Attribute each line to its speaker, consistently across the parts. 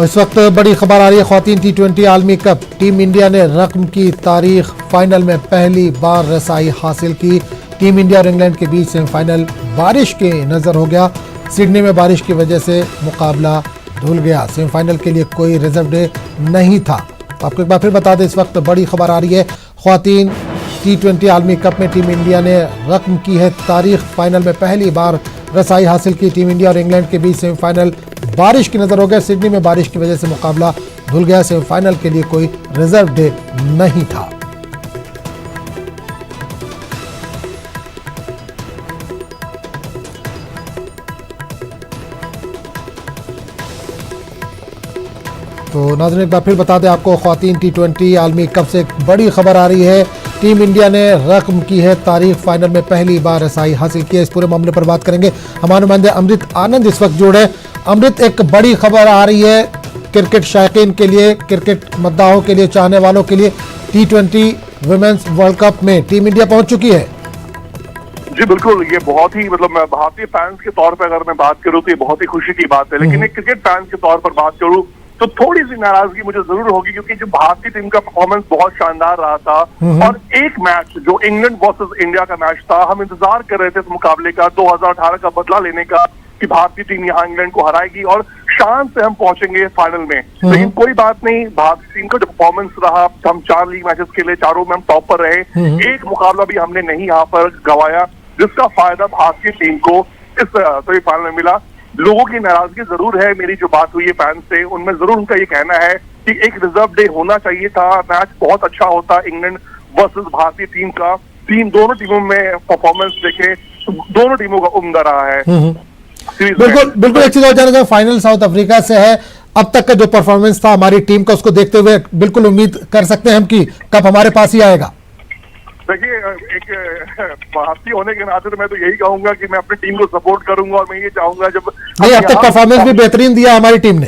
Speaker 1: इस वक्त बड़ी खबर आ रही है ख्वातीन T20 आलमी कप। टीम इंडिया ने रकम की तारीख फाइनल में पहली बार रसाई हासिल की। टीम इंडिया और इंग्लैंड के बीच सेमीफाइनल बारिश के नज़र हो गया। सिडनी में बारिश की वजह से मुकाबला धुल गया। सेमीफाइनल के लिए कोई रिजर्व डे नहीं था। आपको एक बार फिर बता दें, इस वक्त बड़ी खबर आ रही है ख्वातीन T20 आलमी कप में टीम इंडिया ने रकम की है तारीख। फाइनल में पहली बार रसाई हासिल की। टीम इंडिया और इंग्लैंड के बीच सेमीफाइनल बारिश की नज़र हो गया। सिडनी में बारिश की वजह से मुकाबला धुल गया। सेमीफाइनल के लिए कोई रिजर्व डे नहीं था। तो नाज़रीन एक बार फिर बता दें आपको, ख्वातीन T20 आलमी कप से एक बड़ी खबर आ रही है। टीम इंडिया ने रकम की है तारीख। फाइनल में पहली बार रसाई हासिल की है। इस पूरे मामले पर बात करेंगे। हमारे नुमाइंदे अमृत आनंद इस वक्त जुड़े। अमृत, एक बड़ी खबर आ रही है क्रिकेट शायकीन के लिए, क्रिकेट मद्दाहों के लिए, चाहने वालों के लिए। T20 वुमेन्स वर्ल्ड कप में टीम इंडिया पहुंच चुकी है।
Speaker 2: जी बिल्कुल, ये बहुत ही मैं भारतीय फैंस के तौर पर अगर मैं बात करूं तो ये बहुत ही खुशी की बात है। लेकिन एक क्रिकेट फैंस के तौर पर बात करूं तो थोड़ी सी नाराजगी मुझे जरूर होगी, क्योंकि जो भारतीय टीम का परफॉर्मेंस बहुत शानदार रहा था और एक मैच जो इंग्लैंड वर्सेस इंडिया का मैच था, हम इंतजार कर रहे थे इस मुकाबले का, 2018 का बदला लेने का, कि भारतीय टीम यहाँ इंग्लैंड को हराएगी और शान से हम पहुंचेंगे फाइनल में। लेकिन कोई बात नहीं, भारतीय टीम का जो परफॉर्मेंस रहा, हम 4 लीग मैचेस खेले, चारों में हम टॉप पर रहे। एक मुकाबला भी हमने नहीं यहाँ पर गंवाया, जिसका फायदा भारतीय टीम को इस सेमीफाइनल में मिला। लोगों की नाराजगी जरूर है। मेरी जो बात हुई है फैंस से, उनमें जरूर उनका ये कहना है कि एक रिजर्व डे होना चाहिए था। मैच बहुत अच्छा होता इंग्लैंड वर्सेस भारतीय टीम का। दोनों टीमों में परफॉर्मेंस देखे तो दोनों टीमों का उम्दा रहा है।
Speaker 1: बिल्कुल बिल्कुल। एक चीज और जानना, फाइनल साउथ अफ्रीका से है। अब तक का जो परफॉर्मेंस था हमारी टीम का, उसको देखते हुए बिल्कुल उम्मीद कर सकते हैं हम कि कप हमारे पास ही आएगा।
Speaker 2: देखिए, एक भारतीय होने के नाते तो मैं तो यही कहूंगा कि मैं अपनी टीम को सपोर्ट करूंगा और मैं ये चाहूंगा जब
Speaker 1: नहीं, अब तक परफॉर्मेंस भी बेहतरीन दिया हमारी टीम ने।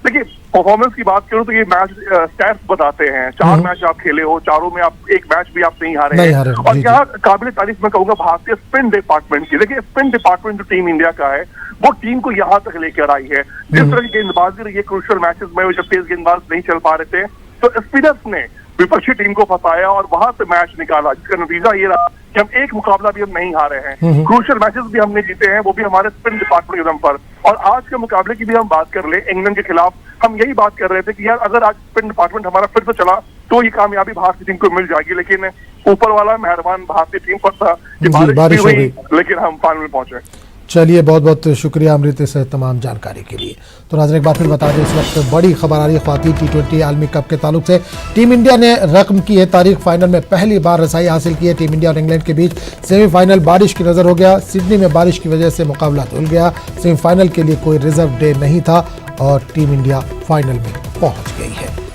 Speaker 2: देखिए, परफॉर्मेंस की बात करूं तो ये मैच स्टैट्स बताते हैं। 4 मैच आप खेले हो, चारों में आप एक मैच भी आप नहीं हारे हैं। और यहाँ काबिल तारीफ मैं कहूंगा भारतीय स्पिन डिपार्टमेंट की। देखिए, स्पिन डिपार्टमेंट जो टीम इंडिया का है वो टीम को यहाँ तक लेकर आई है। जिस तरह की गेंदबाजी रही है क्रूशियल मैचेस में, जब तेज गेंदबाज नहीं चल पा रहे थे तो स्पिनर्स ने विपक्षी टीम को फंसाया और वहां से मैच निकाला, जिसका नतीजा ये रहा कि हम एक मुकाबला भी हम नहीं हारे हैं। क्रूशियल मैचेस भी हमने जीते हैं, वो भी हमारे स्पिन डिपार्टमेंट के दम पर। और आज के मुकाबले की भी हम बात कर ले इंग्लैंड के खिलाफ, हम यही बात कर रहे थे कि यार अगर आज स्पिन डिपार्टमेंट हमारा फिर से चला तो ये कामयाबी भारतीय टीम को मिल जाएगी। लेकिन ऊपर वाला मेहरबान भारतीय टीम पर था कि बारिश हुई, लेकिन हम फाइनल में पहुंचे।
Speaker 1: चलिए, बहुत बहुत शुक्रिया अमृत इस तमाम जानकारी के लिए। तो नाज़रीन एक बार फिर बता दें, इस वक्त बड़ी खबर आ रही है ख्वातीन T20 आलमी कप के ताल्लुक से। टीम इंडिया ने रकम की है तारीख। फाइनल में पहली बार रसाई हासिल की है। टीम इंडिया और इंग्लैंड के बीच सेमीफाइनल बारिश की नज़र हो गया। सिडनी में बारिश की वजह से मुकाबला धुल गया। सेमीफाइनल के लिए कोई रिजर्व डे नहीं था और टीम इंडिया फाइनल में पहुंच गई है।